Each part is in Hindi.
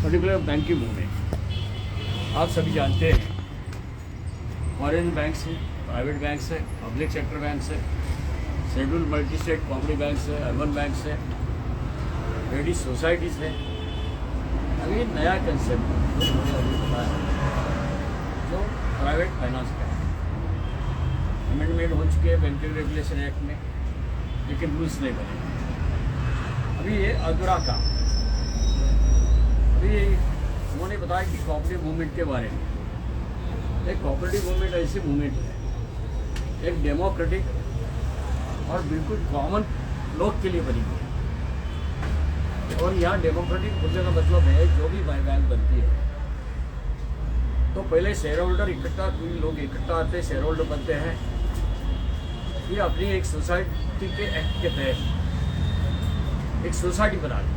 Particular banking movement. आप सभी जानते हैं फॉरेन बैंक्स हैं, प्राइवेट बैंक्स है, पब्लिक सेक्टर बैंक्स है, schedule multi state cooperative banks है, अर्बन बैंक्स है, क्रेडिट सोसाइटीज़ है। अभी नया कंसेप्ट जो मुझे अभी पता है जो प्राइवेट फाइनेंस का अमेंडमेंट हो चुके हैं बैंकिंग रेगुलेशन एक्ट में, लेकिन रूल्स नहीं बने। अभी ये अधूरा काम। अभी उन्होंने बताया कि कोऑपरेटिव मूवमेंट के बारे में। एक कोऑपरेटिव मूवमेंट ऐसी मूवमेंट है, एक डेमोक्रेटिक और बिल्कुल कॉमन लोग के लिए बनी हुई है। और यहाँ डेमोक्रेटिक बोलने का मतलब है जो भी बैंक बनती है तो पहले शेयर होल्डर इकट्ठा, लोग इकट्ठा आते हैं, शेयर होल्डर बनते हैं। ये अपनी एक सोसाइटी के एक्ट के तहत एक सोसाइटी बना दी।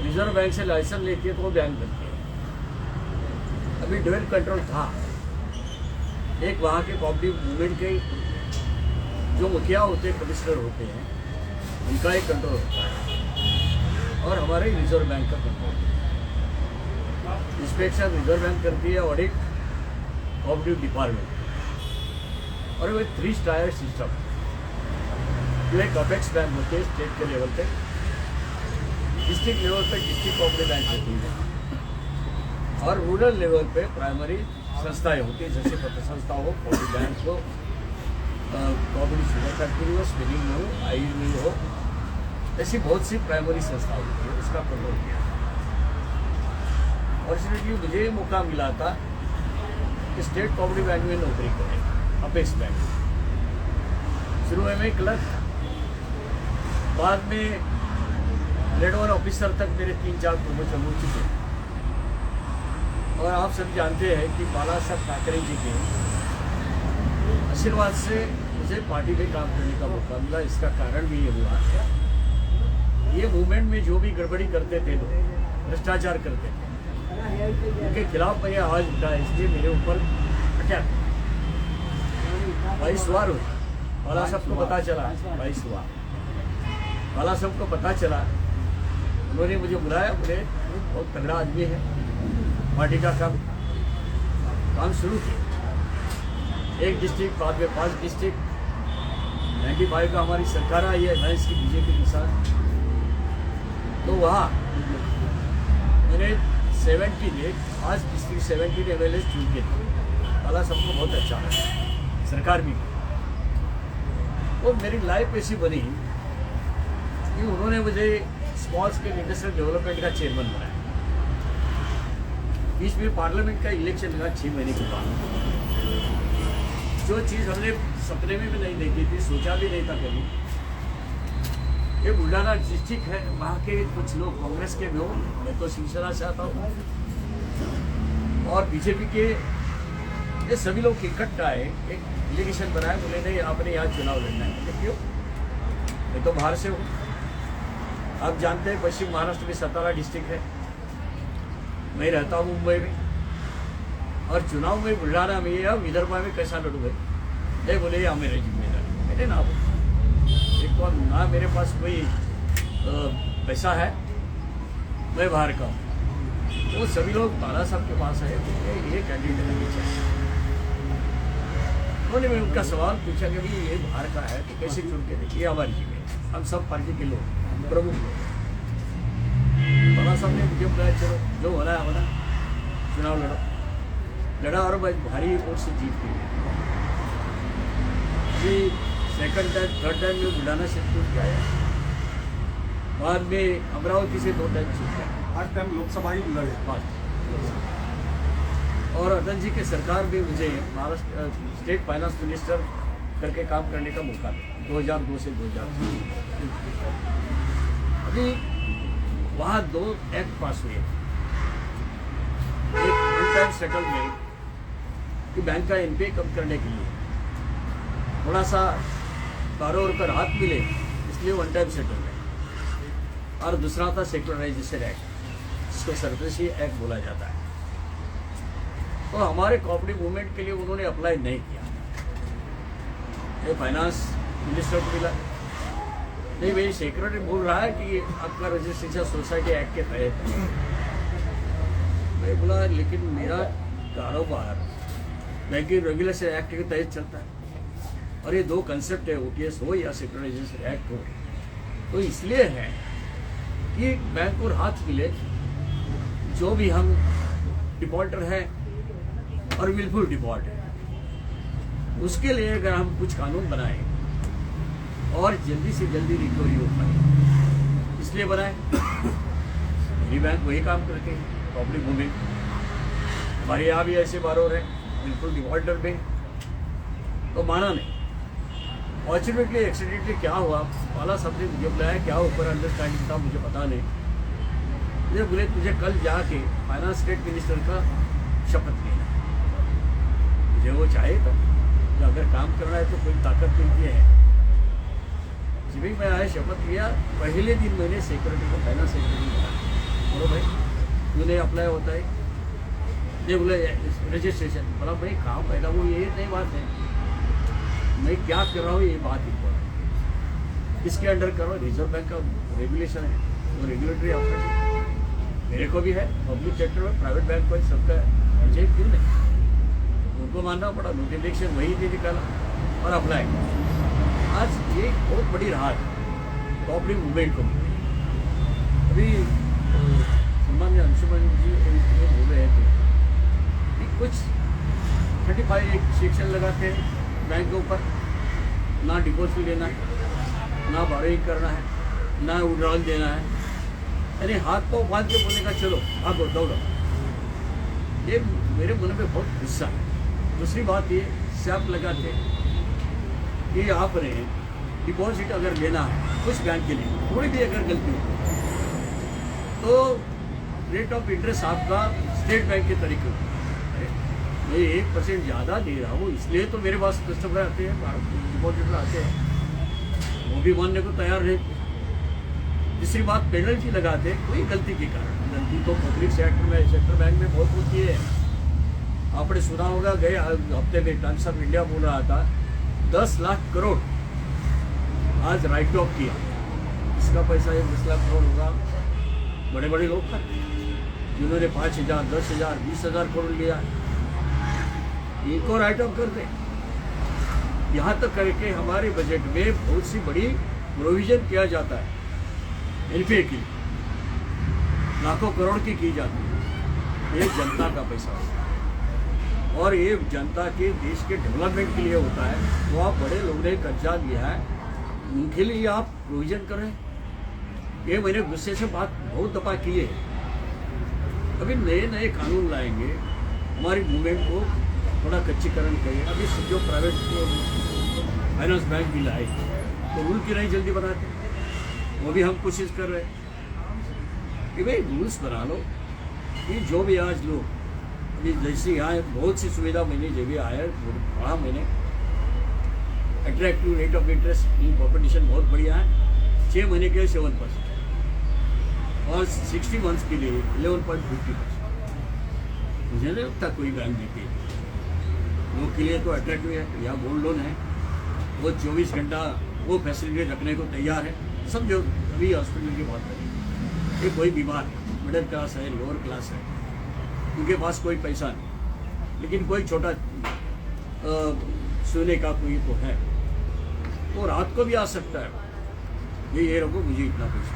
रिजर्व बैंक से लाइसेंस लेती है तो वो बैंक बनती है। अभी ड्यूअल कंट्रोल था। एक वहाँ के कोऑपरेटिव मूवमेंट के जो मुखिया होते हैं, कमिश्नर होते हैं, उनका एक कंट्रोल होता है और हमारे रिजर्व बैंक का कंट्रोल। इंस्पेक्शन रिजर्व बैंक करती है, ऑडिट कोऑपरेटिव डिपार्टमेंट। और वो 3 टायर सिस्टम जो एक अपेक्स बैंक होते हैं स्टेट के लेवल पे, डिस्ट्रिक्ट लेवल पे डिस्ट्रिक्ट कोऑपरेटिव बैंक होती है और रूरल लेवल पे प्राइमरी संस्थाएं होती है, जैसे पत्र संस्था हो, कोऑपरेटिव बैंक हो, कोऑपरेटिव शुगर फैक्ट्री हो, स्पिनिंग मिल हो, आयल मिल हो, ऐसी बहुत सी प्राइमरी संस्था होती है। उसका कंट्रोल किया। फॉर्चुनेटली मुझे मौका मिला था कि स्टेट कोऑपरेटिव बैंक में नौकरी करें, अपेक्स बैंक। शुरू में क्लर्क, बाद में ग्रेड 1 ऑफिसर तक मेरे 3-4 प्रमोशन हो चुके हैं। और आप सभी जानते हैं कि बाला साहब ठाकरे जी के आशीर्वाद से मुझे पार्टी में काम करने का मौका मिला। इसका कारण भी ये हुआ, ये मूवमेंट में जो भी गड़बड़ी करते थे लोग, भ्रष्टाचार करते थे, उनके खिलाफ मैं आवाज उठाया। इसलिए मेरे ऊपर अटैक 22 बार हुई। बाला साहब को पता चला, 22 बार बाला साहब को पता चला। उन्होंने मुझे बुलाया, बोले बहुत तगड़ा आदमी है, पार्टी का काम शुरू किया। 1 डिस्ट्रिक्ट, बाद में 5 डिस्ट्रिक्ट, 95 का हमारी सरकार आई है अलायंस की बीजेपी के साथ। तो वहाँ मैंने आज डिस्ट्रिक्ट 17 MLA चुन के थे। बाला साहब को बहुत अच्छा लगा, सरकार भी। और मेरी लाइफ ऐसी बनी कि उन्होंने मुझे स्मॉल स्केल इंडस्ट्रियल डेवलपमेंट का चेयरमैन बनाया। बीच में पार्लियामेंट का इलेक्शन लगा 6 महीने के बाद। जो चीज़ हमने सपने में भी नहीं देखी थी, सोचा भी नहीं था कभी। ये बुल्ढाना डिस्ट्रिक्ट है, वहाँ के कुछ लोग कांग्रेस के भी हो, मैं तो शिवसेना से आता हूँ, और बीजेपी के ये सभी लोग इकट्ठा आए, एक एलिगेशन बनाए, बोले नहीं आपने यहाँ चुनाव लड़ना है। क्यों? मैं तो बाहर से हूँ। आप जानते हैं पश्चिम महाराष्ट्र में सतारा डिस्ट्रिक्ट है, मैं रहता हूँ मुंबई में, और चुनाव में बुल्ढाना में या विदर्भा में कैसा लड़ू है? ये बोले ये मेरे जिम्मेदारी। मैंने ना एक तो ना मेरे पास कोई पैसा है, मैं बाहर का हूँ। वो सभी लोग बाला साहब के पास आए, ये कैंडिडेट नहीं चाहिए। उन्होंने मैं उनका सवाल पूछा कि भाई ये बाहर का है तो कैसे चुन के देखिए, हमारी जिम्मेदारी, हम सब पार्टी के लोग, प्रमुख लोग। बाला साहब ने मुझे बताया चलो जो होना है होना, चुनाव लड़ा और मैं भारी वोट से जीत गई। अभी 2nd टाइम 3rd टाइम में बुल्ढाना से टूट के आया, बाद में अमरावती से 2 टाइम जीत गया, 8 टाइम लोकसभा ही लड़े। 5। और अटल जी के सरकार में मुझे महाराष्ट्र स्टेट फाइनेंस मिनिस्टर करके काम करने का मौका मिला 2002 से 2003। अभी वहाँ 2 एक्ट पास हुए। एक वन टाइम सेटलमेंट कि बैंक का NPA कम करने के लिए थोड़ा सा कारोबार पर हाथ मिले, इसलिए वन टाइम सेटलमेंट, और दूसरा था सेक्युलराइजेशन एक्ट, जिसको सरफेसी एक्ट बोला जाता है। तो हमारे कोऑपरेटिव मूवमेंट के लिए उन्होंने अप्लाई नहीं किया। ये फाइनेंस मिनिस्टर को मिला, नहीं, मेरी सेक्रेटरी बोल रहा है कि आपका रजिस्ट्रेशन सोसाइटी एक्ट के तहत है। मैं बोला लेकिन मेरा कारोबार बैंकिंग रेगुलेशन एक्ट के तहत चलता है और ये दो कंसेप्ट है, ओटीएस हो या सिक्योरिटाइजेशन एक्ट हो, तो इसलिए है कि बैंक और हाथ मिले, जो भी हम डिफॉल्टर है और विलफुल डिफॉल्ट है, उसके लिए अगर हम कुछ कानून बनाएं और जल्दी से जल्दी रिकवरी हो पाए, इसलिए बनाए। मेरी बैंक वही काम करते हैं, प्रॉपर्टी मूवमेंट। हमारे यहाँ भी ऐसे बारोर है बिल्कुल डिफॉल्टर में, तो माना नहीं। फॉर्चुनेटली एक्सीडेंटली क्या हुआ, वाला सबने मुझे बुलाया, क्या ऊपर अंडरस्टैंडिंग था मुझे पता नहीं। मुझे बोले तुझे कल जाके फाइनेंस स्टेट मिनिस्टर का शपथ लेना। मुझे वो चाहे तो अगर काम करना है तो कोई ताकत मिलती है। जब भी मैं आया शपथ लिया, पहले दिन मैंने सेक्रेटरी को फाइनेंस सेक्रेटरी बोला, बोलो भाई तूने अप्लाई होता है, ये बोले रजिस्ट्रेशन। बोला भाई काम पैदा वो ये नहीं बात है, मैं क्या कर रहा हूँ ये बात इम्पोर्टेंट। किसके अंडर कर रहा हूँ, रिजर्व बैंक का रेगुलेशन है, वो रेगुलेटरी अथॉरिटी मेरे को भी है, पब्लिक सेक्टर में प्राइवेट बैंक को सबका है, मुझे क्यों नहीं, उनको मानना पड़ा। नोटिफिकेशन वही नहीं निकाला और अप्लाई। आज ये बहुत बड़ी राहत प्रॉपर्टी मूवमेंट को। अभी सम्मान्य अंशुमन जी बोल रहे थे कि कुछ 35 एक सेक्शन लगाते हैं बैंक के ऊपर, ना डिपॉजिट लेना है, ना बोरिंग करना है, ना विड्रॉल देना है, यानी हाथ पाँव बांध के बोलने का चलो भागो दौड़ो। ये मेरे मन में बहुत गुस्सा है। दूसरी बात ये स्टैम्प लगाते कि आपने डिपॉजिट अगर लेना है कुछ बैंक के लिए, थोड़ी भी अगर गलती हो तो रेट ऑफ इंटरेस्ट आपका स्टेट बैंक के तरीके से, मैं 1% ज़्यादा दे रहा हूँ, इसलिए तो मेरे पास कस्टमर आते हैं, डिपॉजिटर आते हैं, वो भी मानने को तैयार रहते। तीसरी बात पेनल्टी लगाते कोई गलती के कारण। गलती तो पब्लिक सेक्टर बैंक में बहुत होती है। आपने सुना होगा, गए हफ्ते में टाइम्स ऑफ इंडिया बोल रहा था 10 लाख करोड़ आज राइट ऑफ किया। इसका पैसा ये 10 लाख करोड़ होगा। बड़े बड़े लोग था जिन्होंने 5,000, 10,000, 20,000 करोड़ लिया, इनको राइट ऑफ कर दे। यहाँ तक करके हमारे बजट में बहुत सी बड़ी प्रोविजन किया जाता है, एनपीए की लाखों करोड़ की जाती है। ये जनता का पैसा होता है और ये जनता के देश के डेवलपमेंट के लिए होता है। तो आप बड़े लोगों ने कर्जा लिया है, उनके लिए आप प्रोविजन करें। ये मैंने गुस्से से बात बहुत दफा की है। अभी नए नए कानून लाएंगे, हमारी मूवमेंट को थोड़ा कच्चीकरण करें। अभी जो प्राइवेट फाइनेंस बैंक भी लाए तो रूल की नहीं जल्दी बनाते, वो भी हम कोशिश कर रहे हैं कि भाई रूल्स बना लो कि जो भी आज लोग अभी जैसे यहाँ बहुत सी सुविधा मैंने जब भी आया पढ़ा मैंने, attractive rate of interest in competition बहुत बढ़िया है। 6 महीने के लिए 7% और 60 मंथ्स के लिए 11.50%। मुझे नहीं लगता कोई बैंक देती है लोग के लिए, तो अट्रैक्टिव है। या गोल्ड लोन है, वो 24 घंटा वो फैसिलिटी रखने को तैयार है। सब जो अभी हॉस्पिटल की बात करें, ये कोई बीमार है, मिडिल क्लास है, लोअर क्लास है, उनके पास कोई पैसा नहीं, लेकिन कोई छोटा सोने का कोई तो है, तो रात को भी आ सकता है। ये रखो मुझे इतना पैसा,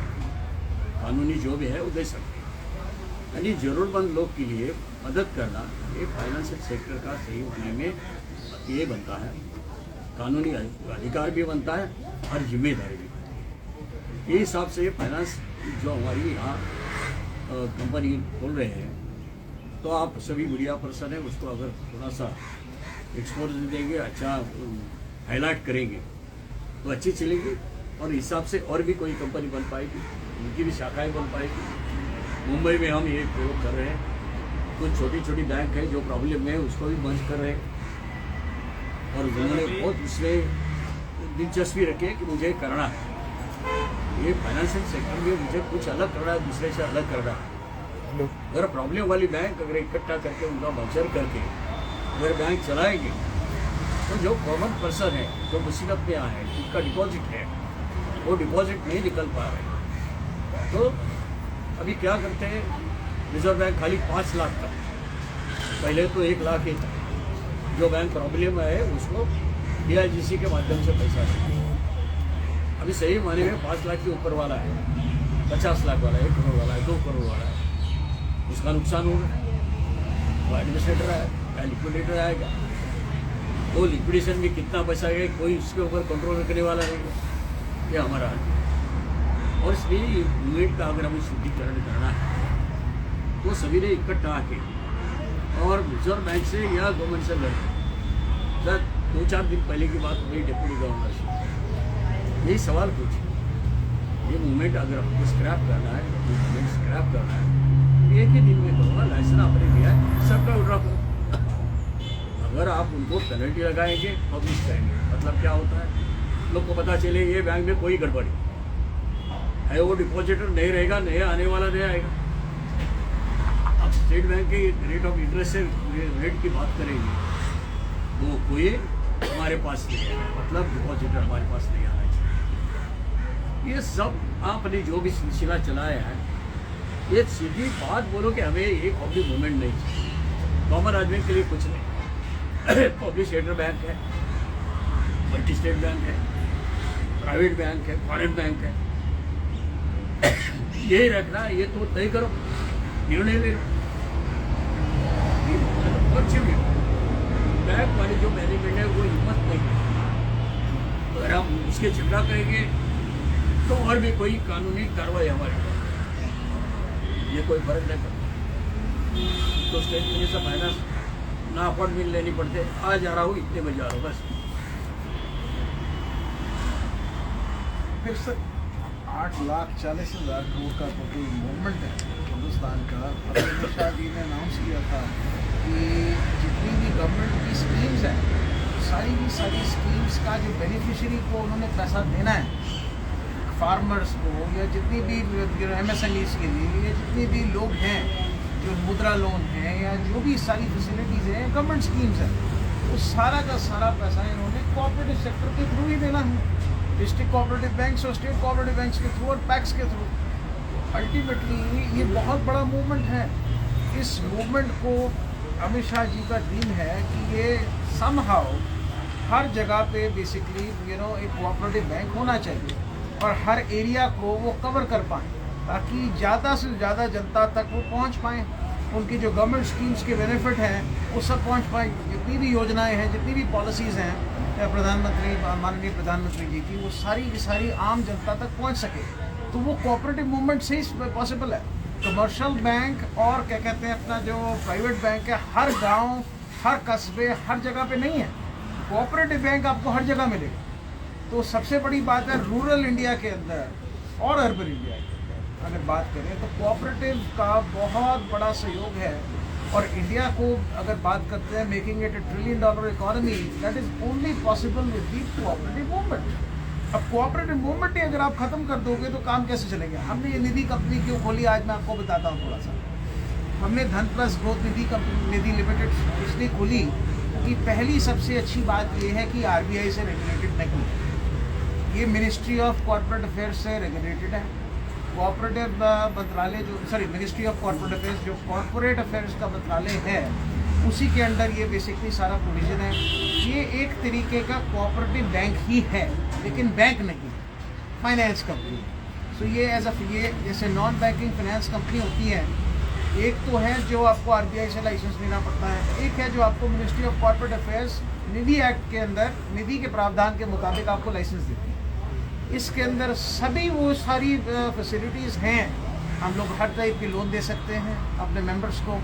कानूनी जो भी है वो दे सकते हैं। यानी जरूरतमंद लोग के लिए मदद करना ये फाइनेंशियल सेक्टर का सही होने में ये बनता है, कानूनी अधिकार भी बनता है और जिम्मेदारी भी बनती है। ये हिसाब से फाइनेंस जो हमारी यहाँ कंपनी खोल रहे हैं, तो आप सभी मीडिया पर्सन हैं, उसको अगर थोड़ा सा एक्सपोजर देंगे, अच्छा हाईलाइट करेंगे तो अच्छी चलेगी और हिसाब से और भी कोई कंपनी बन पाएगी, उनकी भी शाखाएं बन पाएगी। मुंबई में हम ये प्रयोग कर रहे हैं, कुछ छोटी छोटी बैंक है जो प्रॉब्लम में है उसको भी बंद कर रहे हैं और उन्होंने बहुत उसमें दिलचस्पी रखी है कि मुझे करना है ये फाइनेंशियल सेक्टर में, मुझे कुछ अलग करना है, दूसरे से अलग करना है। अगर प्रॉब्लम वाली बैंक अगर इकट्ठा करके उनका मर्जर करके अगर बैंक चलाएंगे तो जो कॉमन पर्सन है, जो मुसीबत में आए, जिनका डिपॉजिट है, वो डिपॉजिट नहीं निकल पा रहे। तो अभी क्या करते हैं, रिजर्व बैंक खाली 5 लाख तक, पहले तो 1 लाख ही था, जो बैंक प्रॉब्लम है उसको DIGC के माध्यम से पैसा देते हैं। अभी सही माने में 5 लाख के ऊपर वाला है, 50 लाख वाला है, 1 करोड़ वाला है, 2 करोड़ वाला है, उसका नुकसान होगा। वो एडमिनिस्ट्रेटर आएगा, लिक्विडेटर आएगा, वो लिक्विडेशन में कितना पैसा है कोई उसके ऊपर कंट्रोल रखने वाला नहीं, ये हमारा है। और इसलिए मूवमेंट का अगर हमें शुद्धिकरण करना है तो सभी ने इकट्ठा आके और रिजर्व बैंक से या गवर्नमेंट से लड़े। सर 2-4 दिन पहले की बात हुई डिप्टी गवर्नर से, यही सवाल पूछे, ये मूवमेंट अगर आपको स्क्रैप करना है, मूवमेंट स्क्रैप करना है, एक ही दिन में करूँगा, लाइसेंस आपने दिया है, सबका विड्रॉ करो। अगर आप उनको पेनल्टी लगाएंगे, पब्लिश करेंगे, मतलब क्या होता है, लोग को पता चले ये बैंक में कोई गड़बड़ी है, वो डिपॉजिटर नहीं रहेगा, नया आने वाला नहीं आएगा। अब स्टेट बैंक के रेट ऑफ इंटरेस्ट से रेट की बात करेंगे, वो कोई हमारे पास नहीं है, मतलब डिपॉजिटर हमारे पास नहीं आना चाहिए। ये सब आपने जो भी सिलसिला चलाया है, एक सीधी बात बोलो कि हमें एक पब्लिक मूवमेंट नहीं चाहिए, कॉमन आदमी के लिए कुछ नहीं। पब्लिक सेक्टर बैंक है, मल्टी स्टेट बैंक है, प्राइवेट बैंक है, फॉरेन बैंक है, यही रखना, ये तो तय करो, निर्णय ले लो। बैंक वाली जो मैनेजमेंट है वो हिम्मत नहीं है, अगर हम उसके झगड़ा करेंगे तो और भी कोई कानूनी कार्रवाई हमारे पास, ये कोई फर्क नहीं पड़ता। तो स्टेट में जैसा फाइनेंस ना अपॉइंटमेंट लेनी पड़ते, आ जा रहा हूँ, इतने बजे जा रहा हूँ, बस। फिर सर 8,40,000 करोड़ का टोटल मूवमेंट है हिंदुस्तान का। अमित शाह जी ने अनाउंस किया था कि जितनी भी गवर्नमेंट की स्कीम्स हैं, सारी की सारी स्कीम्स का जो बेनिफिशियरी को उन्होंने पैसा देना है, फार्मर्स को या जितनी भी MSMEs के लिए, या जितने भी लोग हैं जो मुद्रा लोन है या जो भी सारी फैसिलिटीज़ हैं, गवर्नमेंट स्कीम्स हैं, वो सारा का सारा पैसा इन्होंने कोऑपरेटिव सेक्टर के थ्रू ही देना है, डिस्ट्रिक्ट कोऑपरेटिव बैंक्स और स्टेट कोऑपरेटिव बैंक्स के थ्रू और पैक्स के थ्रू। अल्टीमेटली ये बहुत बड़ा मूवमेंट है। इस मूवमेंट को अमित शाह जी का ड्रीम है कि ये समहाउ हर जगह पे बेसिकली एक कोऑपरेटिव बैंक होना चाहिए और हर एरिया को वो कवर कर पाएँ, ताकि ज़्यादा से ज़्यादा जनता तक वो पहुंच पाएँ, उनकी जो गवर्नमेंट स्कीम्स के बेनिफिट हैं वो सब पहुंच पाएँ, जितनी भी योजनाएं हैं, जितनी भी पॉलिसीज़ हैं माननीय प्रधानमंत्री जी की, वो सारी की सारी आम जनता तक पहुंच सके। तो वो कोऑपरेटिव मूवमेंट से ही पॉसिबल है। कमर्शियल बैंक और क्या कहते हैं अपना जो प्राइवेट बैंक है, हर गांव, हर कस्बे, हर जगह पे नहीं है। कोऑपरेटिव बैंक आपको हर जगह मिलेगा। तो सबसे बड़ी बात है रूरल इंडिया के अंदर और अर्बन इंडिया के अंदर अगर बात करें तो कोऑपरेटिव का बहुत बड़ा सहयोग है। और इंडिया को अगर बात करते हैं making it $1 trillion economy, that is only possible with the cooperative movement. अब कोऑपरेटिव मूवमेंट ही अगर आप खत्म कर दोगे तो काम कैसे चलेगा? हमने ये निधि कंपनी क्यों खोली, आज मैं आपको बताता हूँ थोड़ा सा। हमने धन प्लस ग्रोथ निधि लिमिटेड इसलिए खोली कि पहली सबसे अच्छी बात ये है कि RBI से रेगुलेटेड नहीं है, ये मिनिस्ट्री ऑफ कॉर्पोरेट अफेयर्स से रेगुलेटेड है। कोऑपरेटिव मंत्रालय मिनिस्ट्री ऑफ कॉर्पोरेट अफेयर्स जो कॉर्पोरेट अफेयर्स का मंत्रालय है, उसी के अंडर ये बेसिकली सारा प्रोविजन है। ये एक तरीके का कोऑपरेटिव बैंक ही है, लेकिन बैंक नहीं, फाइनेंस कंपनी है। सो ये ये जैसे नॉन बैंकिंग फाइनेंस कंपनी होती है, एक तो है जो आपको RBI से लाइसेंस लेना पड़ता है, एक है जो आपको ministry of corporate affairs Nidhi act के अंदर निधि के प्रावधान के मुताबिक आपको लाइसेंस देती है। इसके अंदर सभी वो सारी फैसिलिटीज़ हैं। हम लोग हर टाइप के लोन दे सकते हैं अपने मेंबर्स को,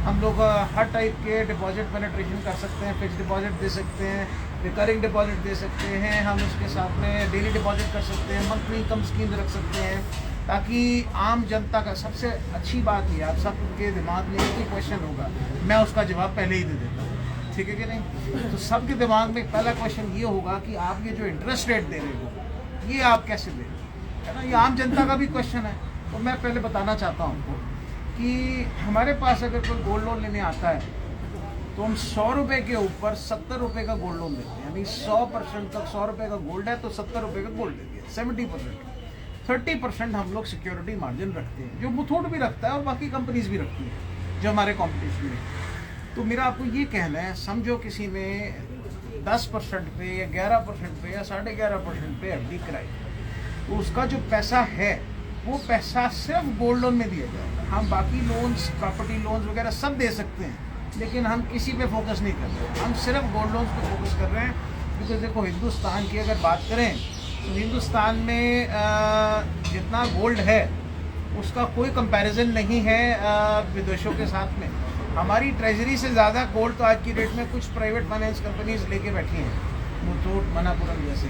हम लोग हर टाइप के डिपॉजिट पेनिट्रेशन कर सकते हैं, फिक्स डिपॉजिट दे सकते हैं, रिकरिंग डिपॉजिट दे सकते हैं, हम उसके साथ में डेली डिपॉजिट कर सकते हैं, मंथली इनकम स्कीम रख सकते हैं, ताकि आम जनता का सबसे अच्छी बात ये आप सबके दिमाग में एक ही क्वेश्चन होगा, मैं उसका जवाब पहले ही दे देता हूँ, ठीक है कि नहीं? तो सबके दिमाग में पहला क्वेश्चन ये होगा कि आप ये जो इंटरेस्ट रेट दे रहे हो ये आप कैसे दे रहे हो, है ना? ये आम जनता का भी क्वेश्चन है। तो मैं पहले बताना चाहता हूँ कि हमारे पास अगर कोई गोल्ड लोन लेने आता है तो हम 100 रुपये के ऊपर 70 रुपये का गोल्ड लोन देते हैं, यानी 100% तक 100 रुपये का गोल्ड है तो 70 रुपये का गोल्ड देते हैं। 70%, 30% हम लोग सिक्योरिटी मार्जिन रखते हैं, जो मुथूट भी रखता है और बाकी कंपनीज भी रखती हैं जो हमारे कॉम्पिटिशन में। तो मेरा आपको ये कहना है, समझो किसी ने 10% पे या 11% पे या 11.5% पे एफडी कराई, तो उसका जो पैसा है वो पैसा सिर्फ गोल्ड लोन में दिया जाएगा। हम बाकी लोन्स, प्रॉपर्टी लोन्स वगैरह सब दे सकते हैं, लेकिन हम किसी पे फोकस नहीं कर रहे हैं, हम सिर्फ गोल्ड लोन्स पे फोकस कर रहे हैं। क्योंकि देखो, हिंदुस्तान की अगर बात करें तो हिंदुस्तान में जितना गोल्ड है उसका कोई कंपैरिजन नहीं है विदेशों के साथ में। हमारी ट्रेजरी से ज़्यादा गोल्ड तो आज की डेट में कुछ प्राइवेट फाइनेंस कंपनीज लेके बैठी हैं, मुथूट, मनापुरम जैसे।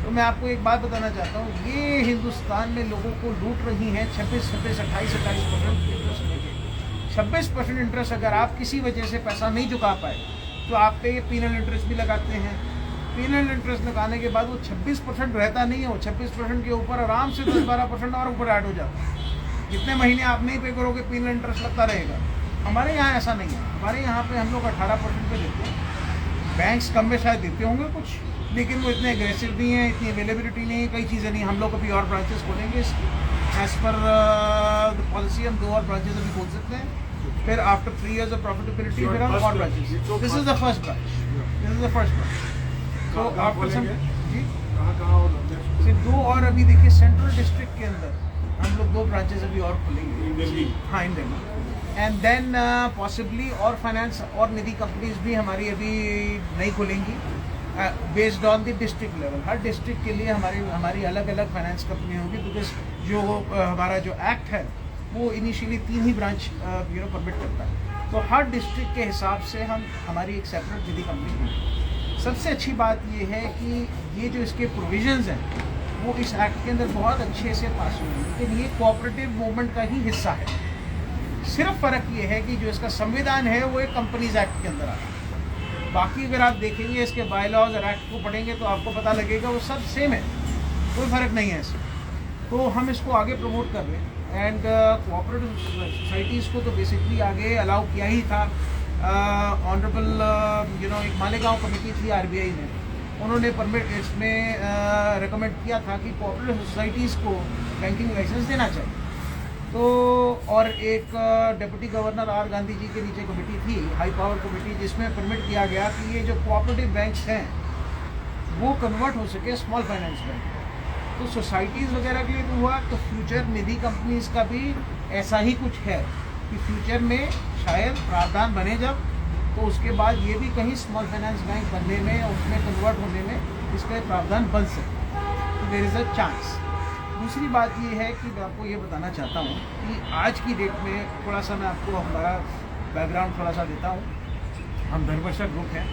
तो मैं आपको एक बात बताना चाहता हूँ, ये हिंदुस्तान में लोगों को लूट रही हैं 26-26, 28% इंटरेस्ट लेके। 26% इंटरेस्ट अगर आप किसी वजह से पैसा नहीं चुका पाए तो आप पे ये पीनल इंटरेस्ट भी लगाते हैं। पीनल इंटरेस्ट लगाने के बाद वो 26% रहता नहीं है, वो 26% के ऊपर आराम से 10-12% और ऊपर ऐड हो जाता है। जितने महीने आप नहीं पे करोगे पीनल इंटरेस्ट लगता रहेगा। हमारे यहाँ ऐसा नहीं है, हमारे यहाँ पे हम लोग 18% पे देते हैं। बैंक्स कम में शायद देते होंगे कुछ, लेकिन वो इतने एग्रेसिव नहीं है, इतनी अवेलेबिलिटी नहीं है, कई चीज़ें नहीं। हम लोग अभी और ब्रांचेस खोलेंगे, एज पर द पॉलिसी हम 2 और ब्रांचेस अभी खोल सकते हैं। फिर आफ्टर 3 years ऑफ प्रॉफिटेबिलिटी फिर हम और branches. This is the first branch, this is the first branch. तो आफ्टर सम जी सिर्फ 2 और अभी देखिए सेंट्रल डिस्ट्रिक्ट के अंदर हम लोग 2 ब्रांचेस अभी और खोलेंगे। हाँ, इन दिल्ली। एंड देन पॉसिबली और फाइनेंस और निधि कंपनीज भी हमारी अभी नहीं खुलेंगी, based on the district level. Her district के लिए हमारी अलग अलग फाइनेंस कंपनी होगी, बिकॉज जो हमारा जो एक्ट है वो इनिशियली 3 ही ब्रांच परमिट करता है। तो हर डिस्ट्रिक्ट के हिसाब से हमारी एक सेपरेट निधि कंपनी होगी। सबसे अच्छी बात ये है कि ये जो इसके प्रोविजंस हैं वो इस एक्ट के अंदर बहुत अच्छे से पास हुए हैं, लेकिन ये कोऑपरेटिव मूवमेंट का ही हिस्सा है। सिर्फ फ़र्क ये है कि जो इसका संविधान है वो एक कंपनीज एक्ट के अंदर आता है। बाकी अगर आप देखेंगे इसके बाय लॉज और एक्ट को पढ़ेंगे तो आपको पता लगेगा वो सब सेम है, कोई फ़र्क नहीं है इसमें। तो हम इसको आगे प्रमोट कर रहे हैं। एंड कोऑपरेटिव सोसाइटीज़ को तो बेसिकली आगे अलाउ किया ही था। ऑनरेबल एक मालेगांव कमेटी थी RBI ने, उन्होंने परमिट इसमें रिकमेंड किया था कि कोऑपरेटिव सोसाइटीज़ को बैंकिंग लाइसेंस देना चाहिए। तो और एक deputy governor R Gandhi ji के नीचे कमेटी थी, हाई पावर कमेटी, जिसमें परमिट किया गया कि ये जो कोऑपरेटिव बैंक्स हैं वो कन्वर्ट हो सके स्मॉल फाइनेंस बैंक। तो सोसाइटीज़ वगैरह के लिए तो हुआ, तो फ्यूचर निधि कंपनीज का भी ऐसा ही कुछ है कि फ्यूचर में शायद प्रावधान बने जब, तो उसके बाद ये भी कहीं स्मॉल फाइनेंस बैंक बनने में, उसमें कन्वर्ट होने में इसका प्रावधान बन सके। तो देयर इज़ अ चांस। दूसरी बात ये है कि मैं आपको ये बताना चाहता हूँ कि आज की डेट में थोड़ा सा मैं आपको हमारा बैकग्राउंड थोड़ा सा देता हूँ। हम धनवर्षा ग्रुप हैं।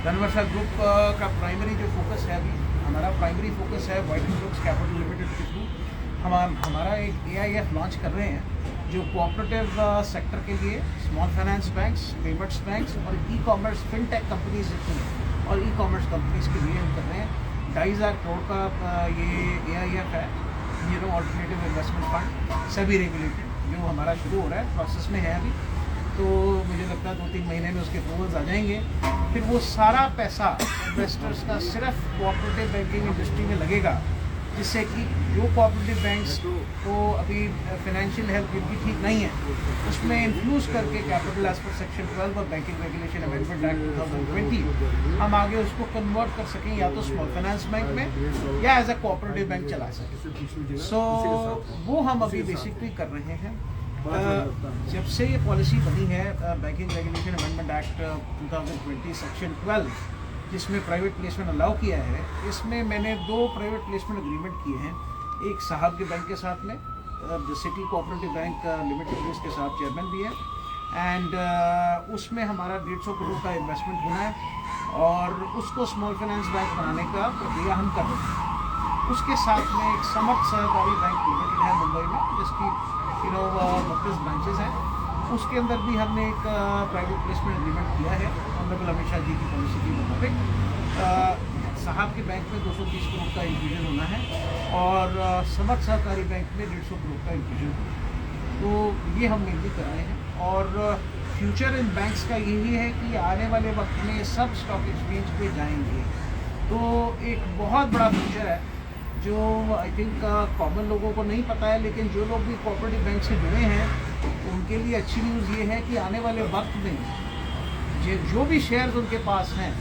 धनवर्षा ग्रुप का प्राइमरी जो फोकस है, अभी हमारा प्राइमरी फोकस है वाइट ब्रुक्स कैपिटल लिमिटेड के थ्रू हमारा एक AIF लॉन्च कर रहे हैं, जो कोऑपरेटिव सेक्टर के लिए small finance banks, payments banks और ई-कॉमर्स फिनटेक कंपनीज और ई-कॉमर्स कंपनीज के लिए हम कर रहे हैं। 2,500 करोड़ का ये AIF है, ऑल्टरनेटिव इन्वेस्टमेंट फंड, सभी रेगुलेटेड, जो हमारा शुरू हो रहा है, प्रोसेस में है अभी। तो मुझे लगता है 2-3 महीने में उसके अप्रूवल्स आ जाएंगे। फिर वो सारा पैसा इन्वेस्टर्स का सिर्फ कोऑपरेटिव बैंकिंग इंडस्ट्री में लगेगा, जिससे कि जो कोऑपरेटिव बैंक्स को अभी फाइनेंशियल हेल्थ जिनकी ठीक नहीं है, उसमें इन्फ्लूज करके कैपिटल एज पर सेक्शन 12 और बैंकिंग रेगुलेशन अमेंडमेंट एक्ट 2020 हम आगे उसको कन्वर्ट कर सकें या तो स्मॉल फाइनेंस बैंक में या एज अ कोऑपरेटिव बैंक चला सकें। सो वो हम अभी बेसिकली कर रहे हैं। जब से ये पॉलिसी बनी है banking regulation amendment act 2020 section 12, जिसमें प्राइवेट प्लेसमेंट अलाउ किया है, इसमें मैंने 2 प्राइवेट प्लेसमेंट एग्रीमेंट किए हैं। एक साहब के बैंक के साथ में, जो सिटी कोऑपरेटिव बैंक लिमिटेड, जिसके साथ चेयरमैन भी है। एंड उसमें हमारा 150 करोड़ का इन्वेस्टमेंट होना है और उसको स्मॉल फाइनेंस बैंक बनाने का प्रक्रिया हम कर रहे हैं। उसके साथ में एक समर्थ सहकारी बैंक लिमिटेड है मुंबई में, जिसकी 32 ब्रांचेज हैं। उसके अंदर भी हमने एक प्राइवेट प्लेसमेंट एग्रीमेंट किया है ऑनरेबल अमित शाह जी की पॉलिसी के मुताबिक। साहब के बैंक में 230 करोड़ का इंफ्यूजन होना है और समर्थ सहकारी बैंक में 150 करोड़ का इंफ्यूजन होना है। तो ये हम मेनली कर रहे हैं। और फ्यूचर इन बैंक्स का यही है कि आने वाले वक्त में सब स्टॉक एक्सचेंज पे जाएंगे, तो एक बहुत बड़ा फ्यूचर है जो आई थिंक कॉमन लोगों को नहीं पता है, लेकिन जो लोग भी कोऑपरेटिव बैंक से जुड़े हैं उनके लिए अच्छी न्यूज़ ये है कि आने वाले वक्त में जो भी शेयर्स उनके पास हैं,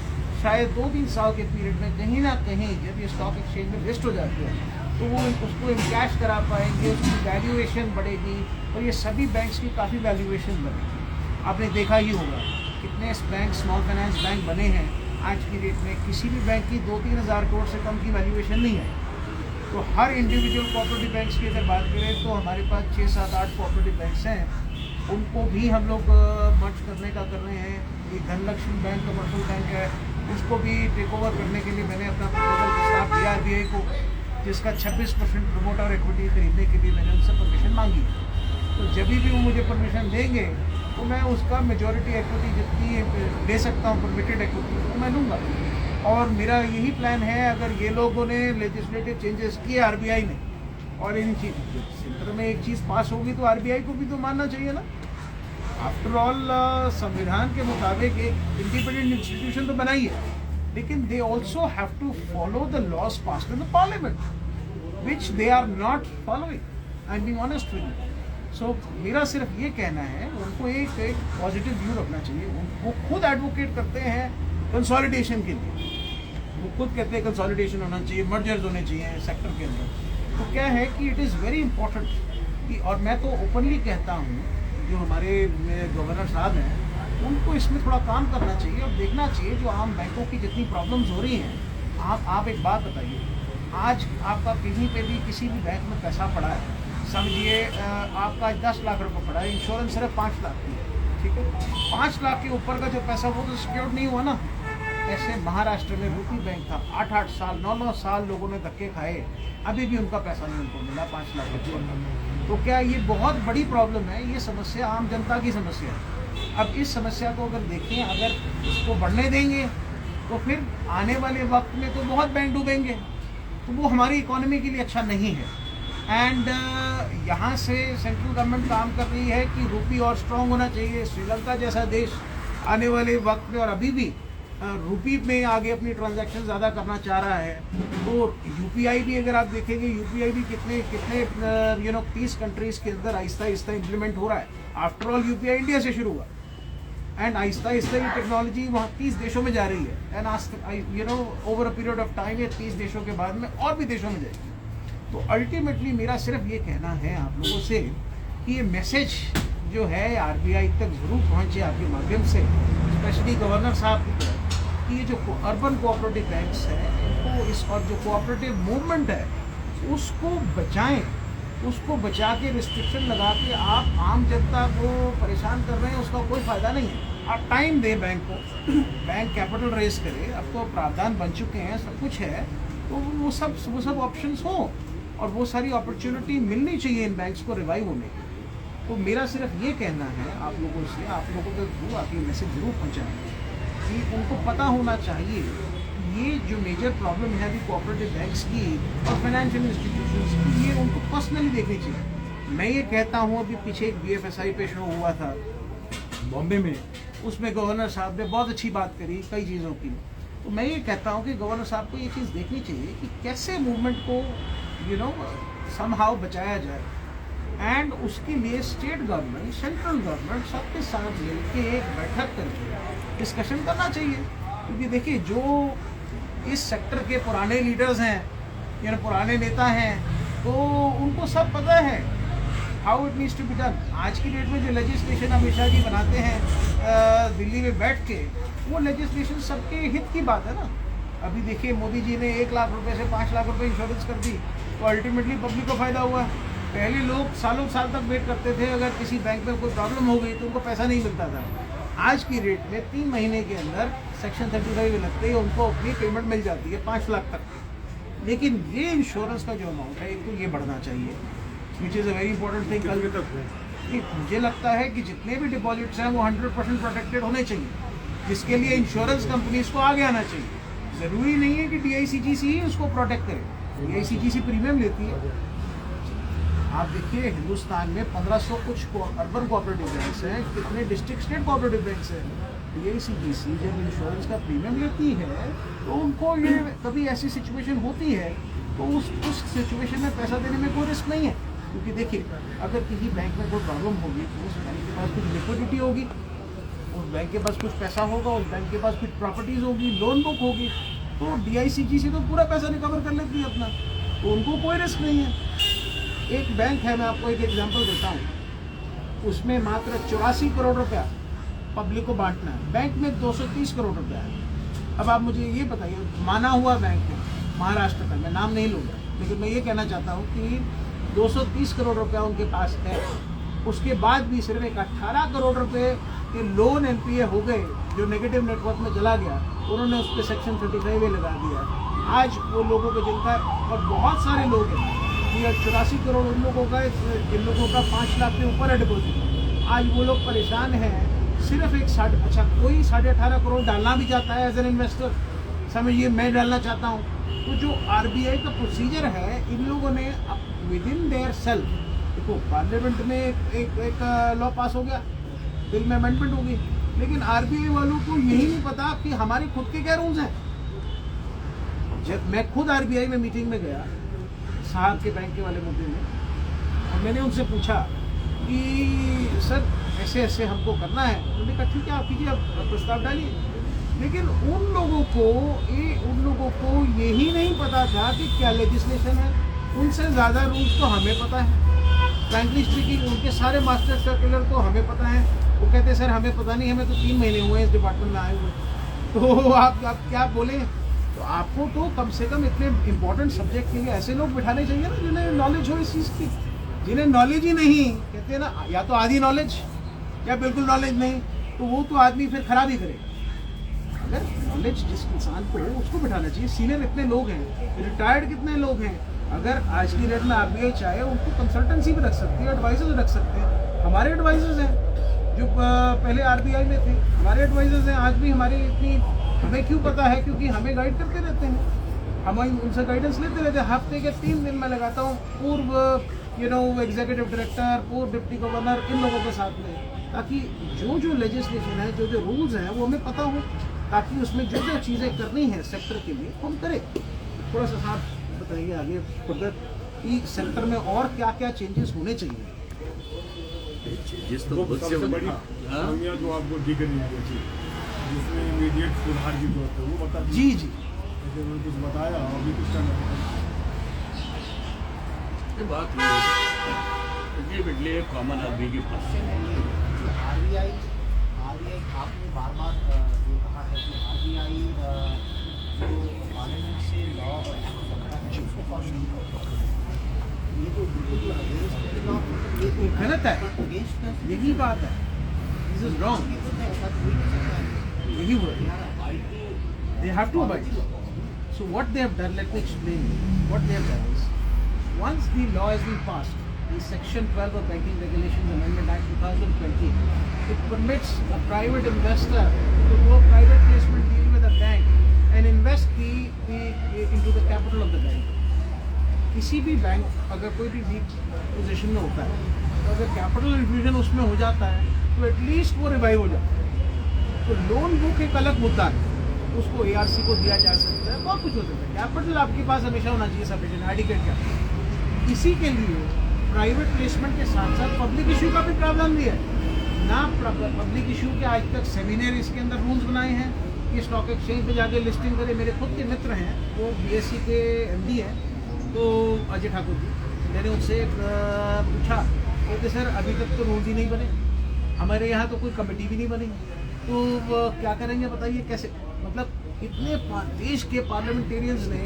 शायद 2-3 साल के पीरियड में कहीं ना कहीं जब ये स्टॉक एक्सचेंज में लिस्ट हो जाते हैं तो वो उसको इनकैश करा पाएंगे, उसकी वैल्यूएशन बढ़ेगी और ये सभी बैंक्स की काफ़ी वैल्यूएशन बढ़ेगी। आपने देखा ही होगा कितने बैंक स्मॉल फाइनेंस बैंक बने हैं आज की डेट में, किसी भी बैंक की 2-3 हज़ार करोड़ से कम की वैल्यूएशन नहीं है। तो हर इंडिविजुअल कोऑपरेटिव बैंक्स की अगर बात करें तो हमारे पास 6-7-8 कोऑपरेटिव बैंक्स हैं, उनको भी हम लोग मर्ज करने का कर रहे हैं। ये धनलक्ष्मी बैंक कमर्शियल बैंक है, उसको भी टेक ओवर करने के लिए मैंने अपना प्रपोजल प्रस्ताव दिया RBI को, जिसका 26% प्रमोटर इक्विटी खरीदने के लिए मैंने उनसे परमिशन मांगी। तो जब भी वो मुझे परमिशन देंगे तो मैं उसका मेजॉरिटी इक्विटी जितनी ले सकता हूँ परमिटेड इक्विटी तो मैं लूँगा। और मेरा यही प्लान है, अगर ये लोगों ने लेजिस्लेटिव चेंजेस किए RBI ने और इन सेंटर में एक चीज़ पास होगी तो RBI को भी तो मानना चाहिए ना। आफ्टर ऑल संविधान के मुताबिक एक इंडिपेंडेंट इंस्टीट्यूशन तो बनाई है, लेकिन they also have to follow the laws passed in the parliament which they are not following. I am being honest with you. So मेरा सिर्फ ये कहना है, उनको एक पॉजिटिव व्यू रखना चाहिए। वो खुद एडवोकेट करते हैं कंसोलिडेशन के लिए, वो खुद कहते हैं कंसोलिडेशन होना चाहिए, मर्जर्स होने चाहिए सेक्टर के अंदर। तो क्या है कि इट इज़ वेरी इंपॉर्टेंट कि, और मैं तो ओपनली कहता हूँ जो हमारे गवर्नर साहब हैं उनको इसमें थोड़ा काम करना चाहिए और देखना चाहिए जो आम बैंकों की जितनी प्रॉब्लम्स हो रही हैं। आप एक बात बताइए, आज आपका कहीं पे भी किसी भी बैंक में पैसा पड़ा है, समझिए आपका 10 लाख रुपये पड़ा है, इंश्योरेंस सिर्फ 5 लाख की है, ठीक है। 5 लाख के ऊपर का जो पैसा वो तो सिक्योर्ड नहीं हुआ ना। ऐसे महाराष्ट्र में रूपी बैंक था, 8-8 साल 9-9 साल लोगों ने धक्के खाए, अभी भी उनका पैसा नहीं उनको मिला 5 लाख रुपये। तो क्या ये बहुत बड़ी प्रॉब्लम है, ये समस्या आम जनता की समस्या है। अब इस समस्या को अगर देखें, अगर इसको बढ़ने देंगे तो फिर आने वाले वक्त में तो बहुत बैंक डूबेंगे, तो वो हमारी इकोनॉमी के लिए अच्छा नहीं है। एंड यहाँ से सेंट्रल गवर्नमेंट काम कर रही है कि रूपी और स्ट्रॉन्ग होना चाहिए। श्रीलंका जैसा देश आने वाले वक्त में और अभी भी रूपी में आगे अपनी ट्रांजैक्शन ज़्यादा करना चाह रहा है। तो UPI भी अगर आप देखेंगे, UPI भी कितने 30 कंट्रीज़ के अंदर आहिस्ता आहिस्ता इम्प्लीमेंट हो रहा है। आफ्टर ऑल UPI इंडिया से शुरू हुआ एंड आहिस्ता आहिस्ता ये टेक्नोलॉजी वहाँ 30 देशों में जा रही है and over a period of time ये 30 देशों के बाद में और भी देशों में जाएगी। तो अल्टीमेटली मेरा सिर्फ ये कहना है आप लोगों से कि ये मैसेज जो है RBI तक ज़रूर पहुँचे आपके माध्यम से, स्पेशली गवर्नर साहब की तरफ, कि ये जो अर्बन कोऑपरेटिव बैंक्स हैं इनको इस और जो कोऑपरेटिव मूवमेंट है उसको बचाएं, उसको बचा के रिस्ट्रिक्शन लगा के आप आम जनता को परेशान कर रहे हैं, उसका कोई फ़ायदा नहीं है। आप टाइम दें बैंक को, बैंक कैपिटल रेज करे, अब तो प्रावधान बन चुके हैं, सब कुछ है, तो वो सब ऑप्शंस हों और वो सारी अपॉर्चुनिटी मिलनी चाहिए इन बैंक्स को रिवाइव होने की। तो मेरा सिर्फ ये कहना है आप लोगों से, आप लोगों के थ्रू आप ये मैसेज ज़रूर पहुँचाएँ कि उनको पता होना चाहिए ये जो मेजर प्रॉब्लम है अभी कोऑपरेटिव बैंक्स की और फाइनेंशियल इंस्टीट्यूशंस की, ये उनको पर्सनली देखनी चाहिए। मैं ये कहता हूँ, अभी पीछे एक BFSI पे शो हुआ था बॉम्बे में, उसमें गवर्नर साहब ने बहुत अच्छी बात करी कई चीज़ों की। तो मैं ये कहता हूँ कि गवर्नर साहब को ये चीज़ देखनी चाहिए कि कैसे मूवमेंट को समहाउ बचाया जाए एंड उसके लिए स्टेट गवर्नमेंट, सेंट्रल गवर्नमेंट सबके साथ मिलकर एक बैठक करके डिस्कशन करना चाहिए। क्योंकि देखिए जो इस सेक्टर के पुराने लीडर्स हैं पुराने नेता हैं, तो उनको सब पता है how it needs to be done. आज की डेट में जो लेजिस्लेशन अमित शाह जी बनाते हैं दिल्ली में बैठ के, वो लेजिस्लेशन सबके हित की बात है ना। अभी देखिए मोदी जी ने 1 लाख रुपए से 5 लाख रुपए इंश्योरेंस कर दी, तो अल्टीमेटली पब्लिक को फ़ायदा हुआ। पहले लोग सालों साल तक वेट करते थे, अगर किसी बैंक में कोई प्रॉब्लम हो गई तो उनको पैसा नहीं मिलता था। आज की रेट में 3 महीने के अंदर सेक्शन 35 लगते ही उनको अपनी पेमेंट मिल जाती है 5 लाख तक की। लेकिन ये इंश्योरेंस का जो अमाउंट है एक तो ये बढ़ना चाहिए, which is a very important thing. कल कि मुझे लगता है कि जितने भी डिपॉजिट्स हैं वो 100% प्रोटेक्टेड होने चाहिए, जिसके लिए इंश्योरेंस कंपनीज को आगे आना चाहिए। ज़रूरी नहीं है कि DICGC ही उसको प्रोटेक्ट करे, DICGC प्रीमियम लेती है। आप देखिए हिंदुस्तान में 1500 कुछ अर्बन कोऑपरेटिव बैंक्स हैं, कितने डिस्ट्रिक्ट स्टेट कोऑपरेटिव बैंक्स हैं। DICGC जब इंश्योरेंस का प्रीमियम लेती है तो उनको ये कभी ऐसी सिचुएशन होती है तो उस सिचुएशन में पैसा देने में कोई रिस्क नहीं है, क्योंकि देखिए अगर किसी बैंक में कोई प्रॉब्लम होगी तो उस बैंक के पास कुछ लिक्विडिटी होगी, उस बैंक के पास कुछ पैसा होगा, उस बैंक के पास कुछ प्रॉपर्टीज़ होगी, लोन बुक होगी, तो DICGC तो पूरा पैसा रिकवर कर लेती है अपना, तो उनको कोई रिस्क नहीं है। एक बैंक है, मैं आपको एक एग्जांपल देता हूँ, उसमें मात्र 84 करोड़ रुपया पब्लिक को बांटना है, बैंक में 230 करोड़ रुपया है। अब आप मुझे ये बताइए, माना हुआ बैंक है महाराष्ट्र का, मैं नाम नहीं लूँगा, लेकिन मैं ये कहना चाहता हूँ कि 230 करोड़ रुपया उनके पास है, उसके बाद भी सिर्फ एक 18 करोड़ रुपये के लोन NPA हो गए जो नेगेटिव नेटवर्क में चला गया, उन्होंने उस पर सेक्शन 35A लगा दिया। आज वो लोगों को जिनका, और बहुत सारे लोग हैं, ये 84 करोड़ उन लोगों का, जिन लोगों का 5 लाख के ऊपर है डिपोजिट, आज वो लोग परेशान हैं। सिर्फ एक कोई 18.5 करोड़ डालना भी चाहता है एज एन इन्वेस्टर, समझिए मैं डालना चाहता हूँ, तो जो RBI का प्रोसीजर है, इन लोगों ने विद इन देयर सेल्फ, देखो पार्लियामेंट में एक लॉ पास हो गया, बिल में अमेंडमेंट होगी, लेकिन RBI वालों को यही नहीं पता कि हमारे खुद के क्या रूल्स हैं। जब मैं खुद RBI में मीटिंग में गया साहब के बैंक के वाले मुद्दे में, और मैंने उनसे पूछा कि सर ऐसे ऐसे हमको करना है, उन्होंने कहा ठीक है आप कीजिए, आप प्रस्ताव डालिए, लेकिन उन लोगों को यही नहीं पता था कि क्या लेजिस्लेशन है। उनसे ज़्यादा रूल्स तो हमें पता है, फ्रैंकली स्पीकिंग उनके सारे मास्टर सर्कुलर तो हमें पता है। वो कहते सर हमें पता नहीं, हमें तो 3 महीने हुए इस डिपार्टमेंट में आए हुए, तो आप क्या बोले। तो आपको तो कम से कम इतने इम्पोर्टेंट सब्जेक्ट के लिए ऐसे लोग बिठाने चाहिए ना जिन्हें नॉलेज हो इस चीज़ की। जिन्हें नॉलेज ही नहीं, कहते हैं ना, या तो आधी नॉलेज या बिल्कुल नॉलेज नहीं, तो वो तो आदमी फिर खराब ही करेगा। अगर नॉलेज जिस इंसान को हो उसको बिठाना चाहिए। सीनियर इतने लोग हैं, रिटायर्ड कितने लोग हैं, अगर आज की डेट में RBI चाहे उनको कंसल्टेंसी भी रख सकती है, एडवाइजर्स रख सकते हैं। हमारे एडवाइजर्स हैं जो पहले RBI में थे, हमारे एडवाइजर्स हैं आज भी हमारे। इतनी हमें क्यों पता है, क्योंकि हमें गाइड करते रहते हैं, हम उनसे गाइडेंस लेते रहते हैं। हफ्ते के 3 दिन मैं लगाता हूँ पूर्व एग्जीक्यूटिव डायरेक्टर, पूर्व डिप्टी गवर्नर, इन लोगों के साथ में, ताकि जो लेजिस्लेशन है, जो रूल्स हैं वो हमें पता हो, ताकि उसमें जो चीज़ें करनी है सेक्टर के लिए हम करें। थोड़ा सा साफ बताइए आगे फर्दर कि सेक्टर में और क्या क्या चेंजेस होने चाहिए। चेंजेस तो बहुत से बड़ी जो आपको दिख रही है जिसमें इमीडिएट सुधार की जरूरत है, वो बता जी जैसे मैंने कुछ बताया, अभी कुछ ये बात है कॉमन आदमी के पास। RBI आपने बार ये कहा है कि RBI जो पार्लियामेंट से लॉ और एक्ट बनता है उसको फॉलो नहीं करता, ये तो बिल्कुल अगेंस्ट लॉ, ये तो गलत है, अगेंस्ट है, यही बात है, दिस इज रॉन्ग, ऐसा कोई नहीं सकता है। यही हुआ, they have to abide. So what they have done, let me explain what they have done is, once the law has been passed, the Section 12 of Banking Regulations Amendment Act 2020, it permits a private investor to do a private placement deal with a bank and invest into the capital of the bank. किसी भी बैंक अगर कोई भी वीक पोजीशन में होता है, तो अगर कैपिटल इन्फ्यूजन उसमें हो जाता है तो एटलीस्ट वो रिवाइव हो जाता है। तो लोन बुक एक अलग मुद्दा है, उसको ARC को दिया जा सकता है, बहुत कुछ हो सकता है। कैपिटल आपके पास हमेशा होना चाहिए, सफिशिएंट एडिकेट कैपिटल। इसी के लिए प्राइवेट प्लेसमेंट के साथ साथ पब्लिक इशू का भी प्रावधान दिया है ना। पब्लिक इशू के आज तक सेमिनार इसके अंदर रूल्स बनाए हैं कि स्टॉक एक्सचेंज पे जाके लिस्टिंग करें। मेरे खुद के मित्र हैं, वो BSc के MD हैं, तो अजय ठाकुर जी, मैंने उनसे पूछा, कहते सर अभी तक तो रूल्स ही नहीं बने, हमारे यहाँ तो कोई कमेटी भी नहीं बनी, तो क्या करेंगे बताइए कैसे। मतलब इतने देश के पार्लियामेंटेरियंस ने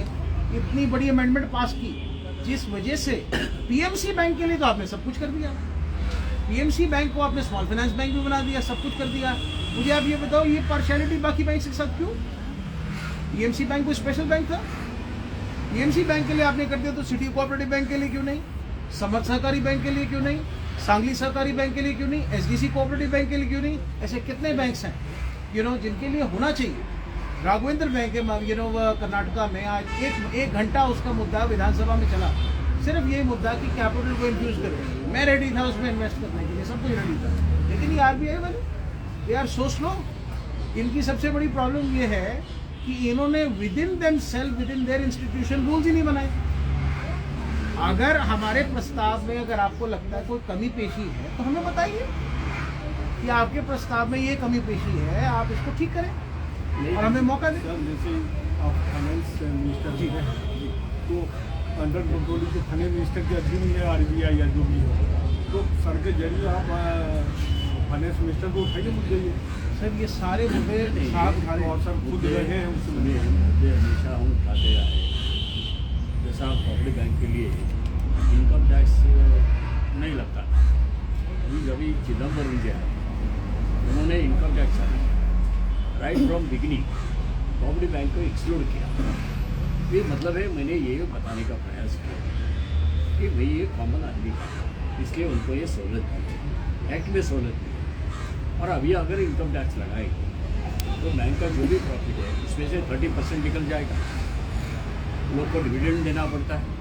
इतनी बड़ी अमेंडमेंट पास की, जिस वजह से PMC बैंक के लिए तो आपने सब कुछ कर दिया, PMC बैंक को आपने स्मॉल फाइनेंस बैंक भी बना दिया, सब कुछ कर दिया। मुझे आप ये बताओ, ये पार्शियलिटी बाकी बैंक के साथ क्यों? PMC बैंक कोई स्पेशल बैंक था? PMC बैंक के लिए आपने कर दिया, तो सिटी कोऑपरेटिव बैंक के लिए क्यों नहीं? समर्थ सहकारी बैंक के लिए क्यों नहीं? सांगली सहकारी बैंक के लिए क्यों नहीं? SDC कोऑपरेटिव बैंक के लिए क्यों नहीं? ऐसे कितने बैंक्स हैं जिनके लिए होना चाहिए। राघवेंद्र बैंक है कर्नाटका में, आज एक घंटा उसका मुद्दा विधानसभा में चला, सिर्फ ये मुद्दा कि कैपिटल को इन्फ्यूज करें। मैं रेडी था उसमें इन्वेस्ट करने के लिए, सब कुछ रेडी था, लेकिन ये आरबीआई वाले दे आर सो स्लो। इनकी सबसे बड़ी प्रॉब्लम ये है कि इन्होंने within themselves, within their institution rules ही नहीं बनाए। अगर हमारे प्रस्ताव में अगर आपको लगता है कोई कमी पेशी है तो हमें बताइए कि आपके प्रस्ताव में ये कमी पेशी है, आप इसको ठीक करें और हमें मौका दें। सर जैसे आप फाइनेंस मिनिस्टर जी हैं, तो अंडर कंट्रोल जो फाइनेंस मिनिस्टर के अधीन में आरबीआई या जो भी हो, तो सर के जरिए आप फाइनेंस मिनिस्टर को उठाइए मुद्दे ये। सर ये सारे मुद्दे साफ खाने और सर खुद रहे हैं उसमें मुद्दे हमेशा हम उठाते आए हैं। जैसा पब्लिक बैंक के लिए इनकम टैक्स नहीं लगता, अभी चिदम्बरम जी आए, उन्होंने income tax right from beginning public bank को एक्सक्लूड किया। ये मतलब है मैंने ये बताने का प्रयास किया कि भाई ये कॉमन आदमी का, इसलिए उनको ये सहूलत दी, एक्ट में सहूलत दी। और अभी अगर इनकम टैक्स लगाएंगे तो बैंक का जो भी प्रॉफिट है उसमें से 30% निकल जाएगा। लोग को डिविडेंड देना पड़ता है,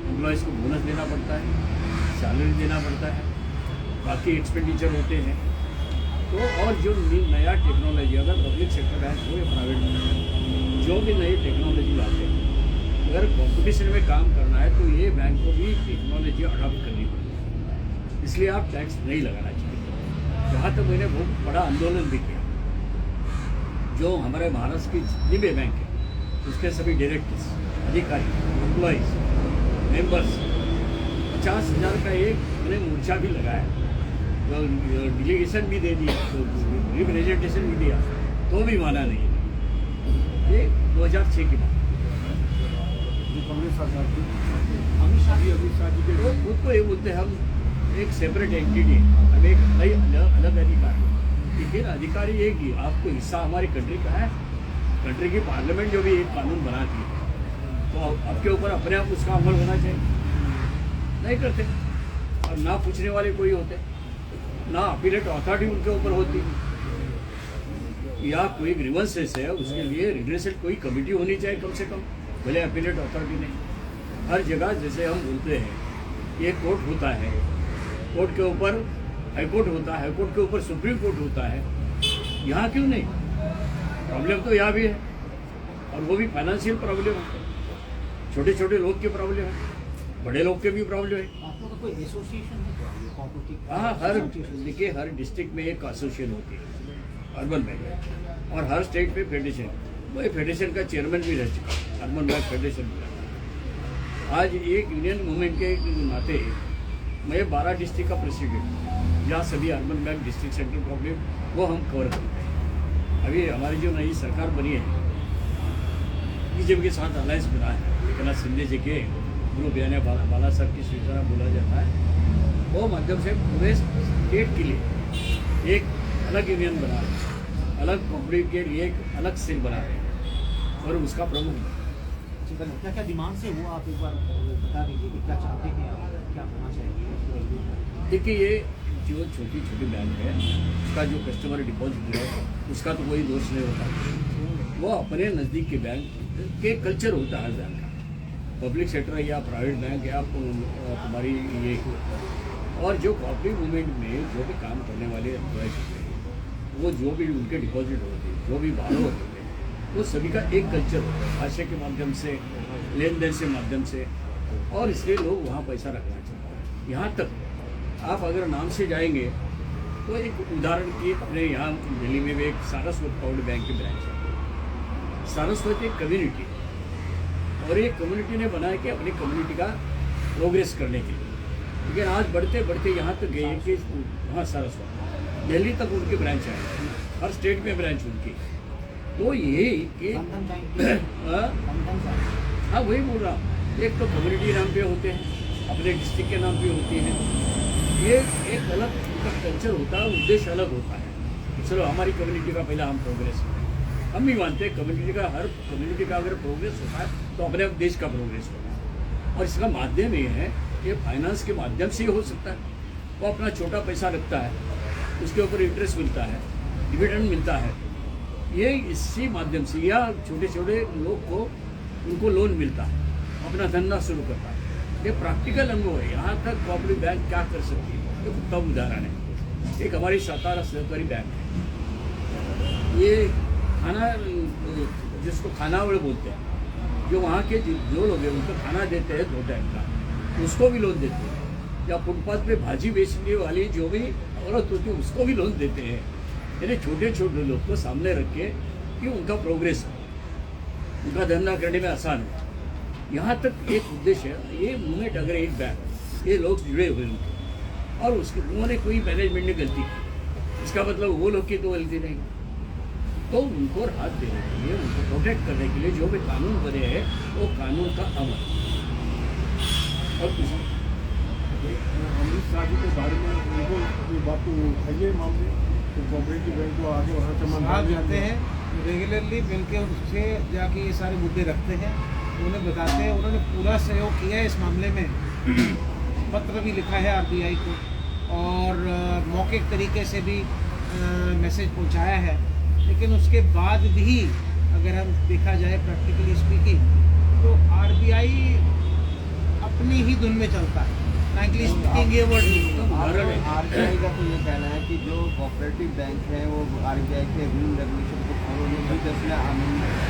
एम्प्लॉयज़ को बोनस देना पड़ता है, सैलरी देना पड़ता है, बाकी एक्सपेंडिचर होते हैं। तो और जो नया टेक्नोलॉजी, अगर पब्लिक सेक्टर बैंक हो या प्राइवेट, जो भी नई टेक्नोलॉजी लाते हैं, अगर कंपटीशन में काम करना है तो ये बैंक को भी टेक्नोलॉजी अडॉप्ट करनी पड़ेगी। इसलिए आप टैक्स नहीं लगाना चाहिए। जहाँ तक मैंने बहुत बड़ा आंदोलन भी किया, जो हमारे महाराष्ट्र की जितनी भी बैंक है उसके सभी डायरेक्टर्स, अधिकारी, एम्प्लॉयज़, मेंबर्स, 50,000 का एक मैंने मोर्चा भी लगाया, डिलीगेशन भी दे दिया, तो रिप्रेजेंटेशन भी दिया, तो भी माना नहीं। ये 2006 की बात। जो कांग्रेस सरकार की अमित शाह अमित शाह जी के तो खुद को ये बोलते हैं हम एक सेपरेट एंटिटी, हम एक नई अलग अधिकारी, लेकिन अधिकारी एक ही, आपको हिस्सा हमारी कंट्री का है। कंट्री की पार्लियामेंट जो भी एक कानून बनाती है तो आपके ऊपर अपने आप उसका अमल होना चाहिए, नहीं करते। और ना पूछने वाले कोई होते, ना अपीलेट अथॉरिटी उनके ऊपर होती, या कोई ग्रीवेंसेस है उसके लिए रिड्रेसल कोई कमेटी होनी चाहिए कम से कम, भले अपीलेट अथॉरिटी नहीं। हर जगह जैसे हम बोलते हैं ये कोर्ट होता है, कोर्ट के ऊपर हाई कोर्ट होता है, हाई कोर्ट के ऊपर सुप्रीम कोर्ट होता है, यहाँ क्यों नहीं? प्रॉब्लम तो यहाँ भी है, और वो भी फाइनेंशियल प्रॉब्लम है, छोटे छोटे लोग के प्रॉब्लम है, बड़े लोग के भी प्रॉब्लम है। आपको तो कोई एसोसिएशन है कोऑपरेटिव? हाँ, हर देखिए हर डिस्ट्रिक्ट में एक एसोसिएशन होती है अर्बन बैंक, और हर स्टेट पे फेडरेशन, वो फेडरेशन का चेयरमैन भी रह चुका है, अर्बन बैंक फेडरेशन भी। आज एक यूनियन मूवमेंट के नाते मैं 12 डिस्ट्रिक्ट का प्रेसिडेंट, जहाँ सभी urban bank district central problem वो हम कवर करते हैं। अभी हमारी जो नई सरकार बनी है, बीजेपी के साथ अलायंस बना है, एकनाथ शिंदे जी के ग्रुप, यानी बाला साहब की सूचना बोला जाता है, वो माध्यम से पूरे स्टेट के लिए एक अलग यूनियन बना रहे हैं, अलग पब्लिक के लिए एक अलग सेल बना रहे हैं, और उसका प्रमुख क्या क्या डिमांड से वो आप एक बार बता दीजिए कि क्या चाहते हैं आप, क्या होना चाहिए? देखिए ये जो छोटी छोटी बैंक है उसका जो कस्टमर डिपॉजिट है उसका तो कोई दोष नहीं होता, वो अपने नज़दीक के बैंक के कल्चर होता है बैंक का, पब्लिक सेक्टर या प्राइवेट बैंक या तुम्हारी ये। और जो कॉर्पोरेट मूवमेंट में जो भी काम करने वाले एम्प्लॉयज होते हैं, वो जो भी उनके डिपॉजिट होते हैं, जो भी बारो होते हैं, वो सभी का एक कल्चर होता है, भाषा के माध्यम से, लेन देन से माध्यम से, और इसलिए लोग वहाँ पैसा रखना चाहते हैं। यहाँ तक आप अगर नाम से जाएंगे तो एक उदाहरण की, अपने यहाँ दिल्ली में भी एक सारस्वत पाउंड बैंक की ब्रांच है। सारस्वत एक कम्युनिटी, और एक कम्युनिटी ने बनाया कि अपनी कम्युनिटी का प्रोग्रेस करने के लिए, लेकिन आज बढ़ते बढ़ते यहाँ तक गए कि वहाँ सारस्वत दिल्ली तक उनकी ब्रांच है, हर स्टेट में ब्रांच उनकी। तो ये कि हाँ वही बोल रहा हूँ, एक तो कम्युनिटी नाम पे होते हैं, अपने डिस्ट्रिक्ट के नाम पे होती हैं, ये एक अलग उनका कल्चर होता है, उद्देश्य अलग होता है। चलो हमारी कम्युनिटी का पहला हम प्रोग्रेस करें, हम भी मानते हैं कम्युनिटी का, हर कम्युनिटी का अगर प्रोग्रेस होता है तो अपने देश का प्रोग्रेस होता है। और इसका माध्यम ये है कि फाइनेंस के माध्यम से ही हो सकता है। वो अपना छोटा पैसा रखता है, उसके ऊपर इंटरेस्ट मिलता है, डिविडेंड मिलता है, ये इसी माध्यम से, या छोटे छोटे लोग को उनको लोन मिलता है, अपना धंधा शुरू करता है। ये प्रैक्टिकल अनुभव है। यहाँ तक कोऑपरेटिव बैंक क्या कर सकती है, तो उत्तम उदाहरण है। एक हमारी सातारा सहकारी बैंक है, ये खाना जिसको खानावड़ बोलते हैं, जो वहाँ के जो लोग हैं उनको खाना देते हैं 2 टाइम का, उसको भी लोन देते हैं। या फुटपाथ पे भाजी बेचने वाली जो भी औरत होती है उसको भी लोन देते हैं। यानी छोटे छोटे लोग को सामने रख के कि उनका प्रोग्रेस हो, उनका धंधा करने में आसान हो। यहाँ तक एक उद्देश्य है, ये मूवमेंट अगर एक बैंक ये लोग जुड़े हुए उनके और उसके उन्होंने कोई मैनेजमेंट ने गलती की, इसका मतलब वो लोग की तो गलती नहीं, तो उनको राहत देने के लिए, उनको प्रोटेक्ट करने के लिए जो भी कानून बने हैं वो कानून का अमल और कुछ नहीं। अमित शाह जी के बारे में उनको ये बात को उठाइए मामले, तो कोऑपरेटिव बैंक को आगे वहाँ से साहब जाते हैं रेगुलरली, मिलके उनसे जाके ये सारे मुद्दे रखते हैं, उन्हें बताते हैं। उन्होंने पूरा सहयोग किया है इस मामले में, पत्र भी लिखा है आरबीआई को और मौखिक तरीके से भी मैसेज पहुंचाया है। लेकिन उसके बाद भी अगर हम देखा जाए प्रैक्टिकली स्पीकिंग, तो आरबीआई अपनी ही धुन में चलता है। फ्रैंकली स्पीकिंग ये वर्ड आरबीआई का तो ये कहना है कि जो कोऑपरेटिव बैंक है वो आरबीआई के रूल रेगुलेशन को फॉलो नहीं करते, इसलिए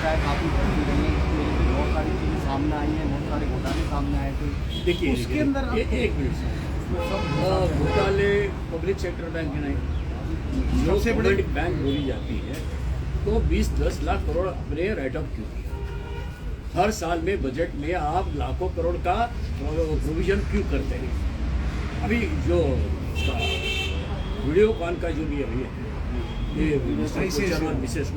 शायद काफ़ी बढ़ती रही है। इसकी वजह से बहुत सारी चीज़ें सामने आई हैं, बहुत सारे घोटाले सामने आए थे। देखिए उसके अंदर एक मिनट, घोटाले पब्लिक सेक्टर बैंक में नहीं, जो सबसे बड़े पब्लिक बैंक बोली जाती है तो 20-10 लाख करोड़ अपने राइट ऑफ क्यों किया? हर साल में बजट में आप लाखों करोड़ का प्रोविजन क्यों करते हैं? अभी जो वीडियोकॉन का जो भी अभी है, ये विशेष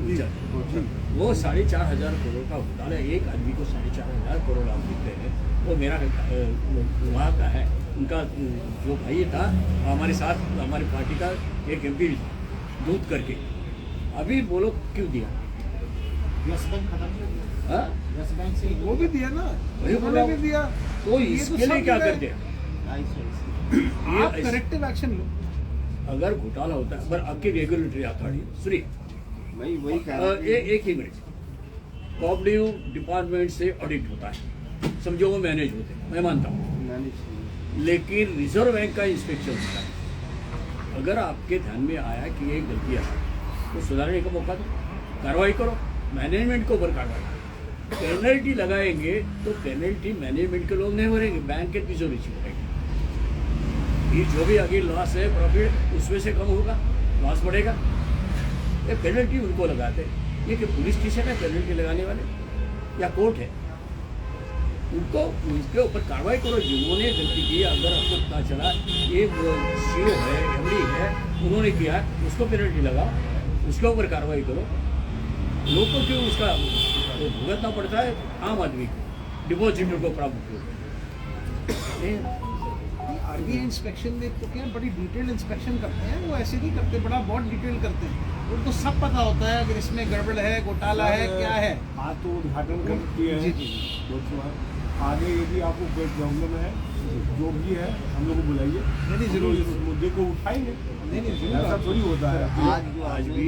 वो 4,500 करोड़ का घोटाला, एक आदमी को 4,500 करोड़ आप देते हैं। वो मेरा वहाँ का है, उनका जो भाई था हमारे साथ, हमारी पार्टी का एक एमपी दूध करके, अभी बोलो क्यों दिया? यस बैंक खत्म कर दिया। हाँ? यस बैंक से वो भी दिया ना, वही उन्होंने भी दिया। तो ये इसके सब लिए क्या मिले। करते हैं? आप करेक्टिव एक्शन लो। अगर घोटाला होता है, पर आपकी रेगुलेटरी अथॉरिटी सुनिए, वही कह रहा हूँ। एक ही मिनट, कोऑपरेटिव डिपार्टमेंट से ऑडिट होता है, समझो वो मैनेज होते हैं, मैं मानता हूँ, लेकिन रिजर्व बैंक का इंस्पेक्शन होता है। अगर आपके ध्यान में आया कि ये गलतियाँ है तो सुधारने का मौका दो, कार्रवाई करो, मैनेजमेंट को ऊपर कार्रवाई। पेनल्टी लगाएंगे तो पेनल्टी मैनेजमेंट के लोग नहीं भरेंगे, बैंक के तिजोरी भरेंगे। ये जो भी आगे लॉस है प्रॉफिट उसमें से कम होगा, लॉस बढ़ेगा। ये पेनल्टी उनको लगाते हैं। ये कि पुलिस स्टेशन है पेनल्टी लगाने वाले या कोर्ट है? उनको उसके ऊपर कार्रवाई करो जिन्होंने गलती की। अगर आपको पता चला ये सीओ है, एमडी है, उन्होंने किया, उसको पेनल्टी लगाओ, उसके ऊपर कार्रवाई करो। लोग को क्यों उसका भुगतना पड़ता है? आम आदमी को, डिपॉजिटर को प्रॉब्लम। आरबीआई इंस्पेक्शन में तो क्या बड़ी डिटेल इंस्पेक्शन करते हैं, वो ऐसे नहीं करते, बड़ा बहुत डिटेल करते हैं। उनको सब पता होता है अगर इसमें गड़बड़ है, घोटाला है, क्या है। हाँ, तो उद्घाटन कर दिए हैं। जी। आगे यदि आपको कोई प्रॉब्लम है, जो भी है, हम लोग को बुलाइए। नहीं, जरूर इस मुद्दे को उठाएंगे। नहीं, ऐसा थोड़ी होता है। आज भी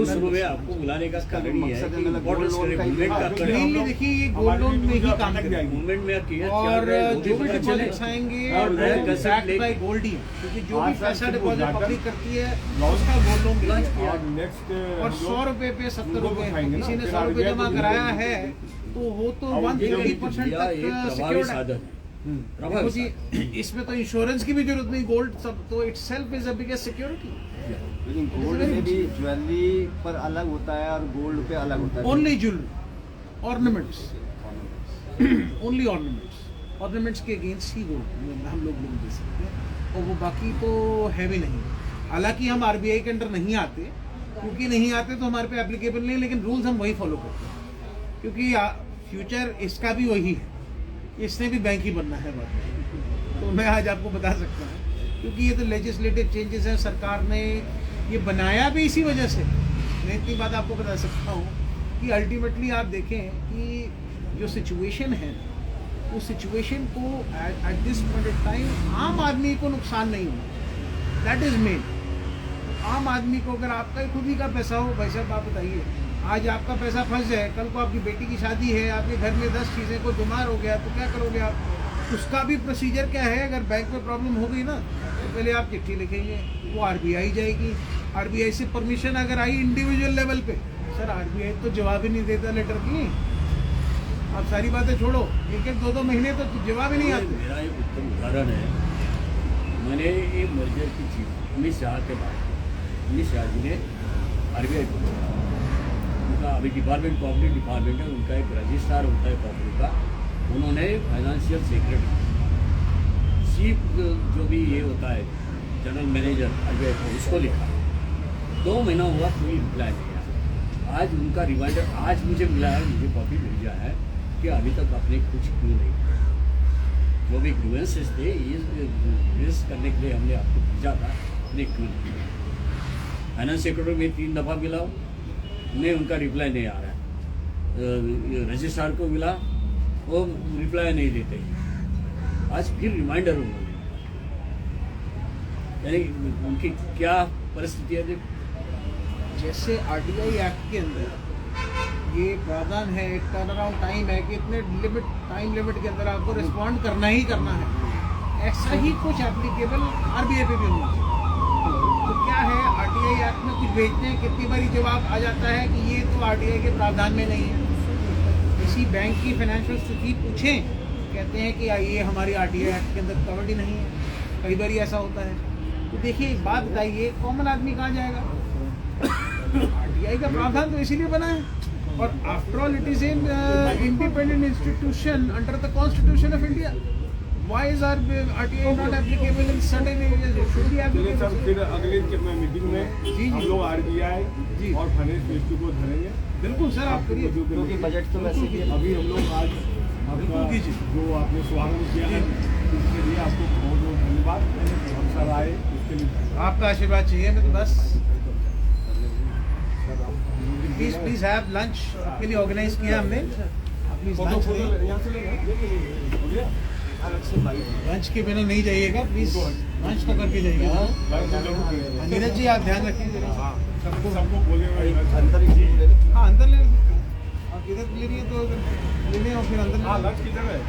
शुरू में आपको बुलाने का कारण ही है कि इम्पोर्टेंस करें, मूवमेंट का करें। मेनली देखिए ये गोल्ड लोन में ही काम करेंगे मूवमेंट में किया और जो भी पता चले। डिपॉजिट्स आएंगे और वो नया concept बैक्ड ले- बाय गोल्ड ही है, क्योंकि जो भी आज पैसा तक डिपॉजिट उद्घाटन पब्लिक करती है उसका गोल्ड लोन लॉन्च मिलेगा। किया। और नेक्स्ट और 100 रुपए पे 70 उनको रुपए उठाएंगे ना, किसी ने फिर 100 रुपए RBI जमा को कराया मिलेगा। है तो वो तो और 150% इंडिया एक तक प्रभावी सिक्योर्ड है। साधन है। देखो प्रभावी जी, साधन। इसमें तो इंश्योरेंस की भी जरूरत नहीं, गोल्ड सब तो itself is a biggest security. लेकिन गोल्ड में भी ज्वेलरी पर अलग होता है और गोल्ड पे अलग होता है। Only jewellery, ornaments, only ornaments के अगेंस्ट ही गोल्ड हम लोग नहीं दे सकते, और वो बाकी तो है भी नहीं। हालांकि हम आरबीआई के अंडर नहीं आते, क्योंकि नहीं आते तो हमारे पे एप्लीकेबल नहीं, लेकिन रूल्स हम वही फॉलो करते हैं, क्योंकि फ्यूचर इसका भी वही है, इसने भी बैंक ही बनना है बाद में। तो मैं आज आपको बता सकता हूँ, क्योंकि ये तो लेजिस्लेटिव चेंजेस हैं, सरकार ने ये बनाया भी इसी वजह से। मैं इतनी बात आपको बता सकता हूँ कि अल्टीमेटली आप देखें कि जो सिचुएशन है, उस सिचुएशन को at this point of time आम आदमी को नुकसान नहीं होना, दैट इज मेन। आम आदमी को अगर आपका ही खुद ही का पैसा हो, भाई साहब आप बताइए, आज आपका पैसा फंस जाए, कल को आपकी बेटी की शादी है, आपके घर में 10 चीज़ें को बीमार हो गया तो क्या करोगे आप? उसका भी प्रोसीजर क्या है? अगर बैंक में प्रॉब्लम हो गई ना तो पहले आप चिट्ठी लिखेंगे, वो आरबीआई जाएगी, आरबीआई से परमिशन अगर आई इंडिविजुअल लेवल पे, सर आरबीआई तो जवाब ही नहीं देता लेटर की। आप सारी बातें छोड़ो, 1-2 महीने तो जवाब ही नहीं आते। मेरा एक उत्तम उदाहरण है, मैंने ये मर्जर की चीज अमित शाह के बाद अमित शाह जी ने आरबीआई को बोला, उनका अभी डिपार्टमेंट कोऑपरेटिव डिपार्टमेंट है, उनका एक रजिस्ट्रार होता है कोऑपरेटिव का, उन्होंने फाइनेंशियल सेक्रेटरी चीफ जो भी ये होता है जनरल मैनेजर आरबीआई को, उसको लिखा। 2 महीना हुआ कोई रिप्लाई नहीं आया। आज उनका रिमाइंडर आज मुझे मिला है, मुझे कॉपी भेजा है कि अभी तक आपने कुछ क्यों नहीं किया। जो भी ग्रीवेंसेस थे ये ग्रीवेंस करने के लिए हमने आपको भेजा था, आपने क्यों नहीं किया। फाइनेंस सेक्रेटरी में 3 दफ़ा मिला, उन्हें उनका रिप्लाई नहीं आ रहा है। रजिस्ट्रार को मिला, वो रिप्लाई नहीं देते। आज फिर रिमाइंडर उन्होंने, यानी उनकी क्या परिस्थिति है। जैसे आरटीआई एक्ट के अंदर ये प्रावधान है, एक टर्न अराउंड टाइम है कि इतने टाइम लिमिट के अंदर आपको रिस्पॉन्ड करना ही करना है, ऐसा ही कुछ एप्लीकेबल आरबीआई पे भी होना चाहिए। तो क्या है, आरटीआई एक्ट में कुछ भेजते हैं, कितनी बारी जवाब आ जाता है कि ये तो आरटीआई के प्रावधान में नहीं है। किसी बैंक की फाइनेंशियल स्थिति पूछें, कहते हैं कि ये हमारी आरटीआई एक्ट के अंदर कवर्ड ही नहीं है। कई बार ऐसा होता है। तो देखिए एक बात बताइए, कॉमन आदमी कहाँ जाएगा? आरटीआई का प्रावधान तो इसीलिए बना है, और after all it is in independent institution under the constitution of India. Why is RTI not applicable in certain areas? It should be चलिए सर, एप्लीकेबल। फिर अगले मीटिंग में जी। हम लोग आरबीआई जी। और फाइनेंस मिनिस्ट्री को धरेंगे। बिल्कुल सर, आप करिए। क्योंकि बजट तो वैसे भी अभी हम लोग आज आपका बिल्कुल कीजिए। जो आपने स्वागत किया है उसके लिए आपको बहुत बहुत धन्यवाद। हम सब आए उसके लिए आपका आशीर्वाद चाहिए हमें तो बस। प्लीज हैव लंच, आपके लिए ऑर्गेनाइज किया हमने। प्लीज लंच लें। यहाँ से लेंगे। हो गया? लंच के बिना नहीं जाइएगा, प्लीज लंच तो करके जाइएगा। नीरज जी आप ध्यान रखिए जरा। हाँ, सबको बोलेगा अंदर ही ले लो। हाँ अंदर ले लीजिए। आप इधर ले रही है तो ले लें और फिर अंदर हाँ, ले लंच किधर है? लें।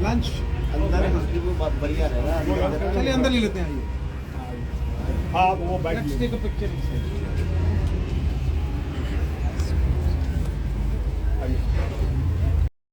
लंच अंदर हिस्ट्री को बहुत बढ़िया रहेगा। चलिए अंदर ले लेते हैं। आइए, हाँ, वो बैठ लेट्स टेक अ पिक्चर। आइए।